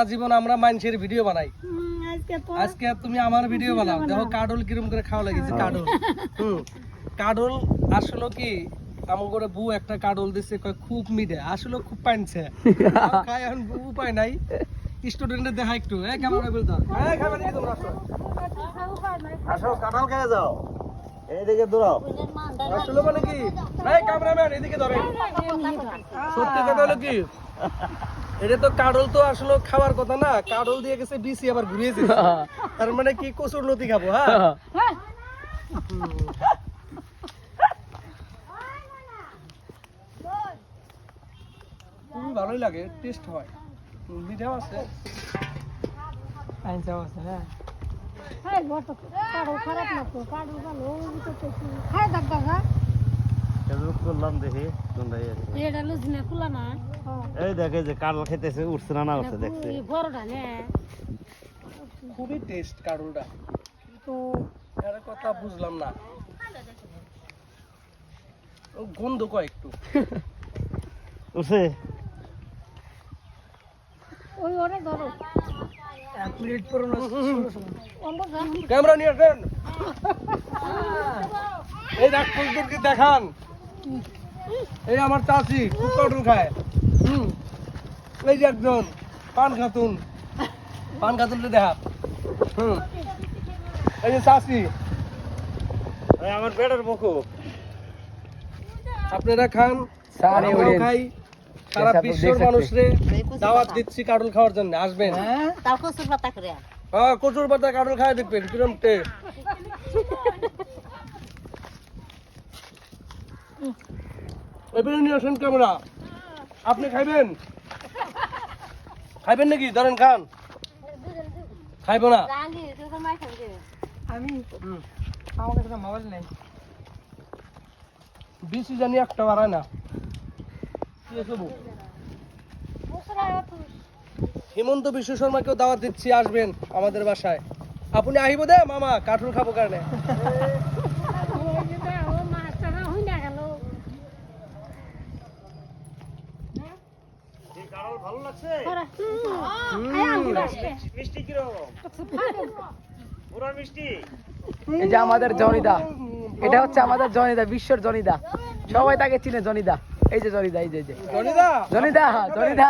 জীবন আমরা মানুষের ভিডিও বানাই, আজকে তুমি আমার ভিডিও বানাও। দেখো কাডল কিরম করে খাওয়া লাগিয়েছে। কাডল কাডল আসলে কি আমার করে বউ একটা কাডল দিচ্ছে, খুব মিঠে, আসলে খুব পাইনছে খাই। এখন উপায় নাই, স্টুডেন্টদের দেখা একটু ক্যামেরা বলতে খাবে নাকি তোমরা? আসো কাঁঠাল খেয়ে যাও, এইদিকে দৌড়াও। আসলে মানে কি ক্যামেরাম্যান এদিকে ধরে, সত্যি কথা হলো কি এটা তো কাডল তো আসলে খাওয়ার কথা না, কাডল দিয়ে গেছে বিসি আবার ঘুরিয়েছে। তার মানে কি কচুর লতি খাবো? হ্যাঁ খুবই ভালোই লাগে, টেস্ট হয়, মিঠাও আছে, আইনসাও আছে। হ্যাঁ করলাম দেখি এই দেখে যে কাডল খেতেছে, উঠছে না উঠছে দেখছে, খুবই টেস্ট কাডলটা, কিন্তু এর কথা বুঝলাম না, গন্ধ কয় একটু উঠছে। ওই অনেক ধরো 1 মিনিট পর ক্যামেরা নিয়ে আসেন, এই ডাক্তারকে দেখান। এই আমার চাচি খুব কাডল খায়। এই যে একজন পান খাতুন, পান খাতুনকে দেখা। এই যে চাচি, আমার পেটের মুখো, আপনারা খান, আমরাও খাই। সারা বিশ্বের মানুষরে দাওয়াত দিচ্ছি কাডল খাওয়ার জন্য, আসবেন। কচুর পাতা কাডল খায় দেখবেন কিরম টেস্ট। এবারে নিয়ে আসেন ক্যামেরা, আপনি খাইবেন? খাইবেন নাকি? ধরেন খান। খাইব না আমি, আমার কাছে মোবাইল নাই, বিসি জানি একটা বাড়ায় না। হিমন্ত বিশ্ব শর্মাকেও দাওয়াত দিচ্ছি, আসবেন আমাদের বাসায়। আপনি আহিব দে মামা, কাঠুল খাবো কারণে। ভালো লাগছে, মিষ্টি কিরকম? পুরা মিষ্টি। এই যে আমাদের জনিদা, এটা হচ্ছে আমাদের জনিদা, বিশ্বের জনিদা, সবাই তাকে চিনে জনিদা। এই যে জনিদা, এই যে জনিদা, জনিদা, জনিদা।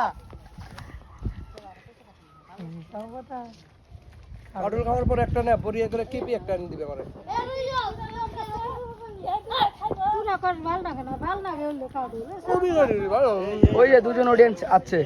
কাডল খাওয়ার পর একটা না বড়িয়া করে কেপি একটা এনে দিবে আমারে। ওই যে দুজন অডিয়েন্স আছে।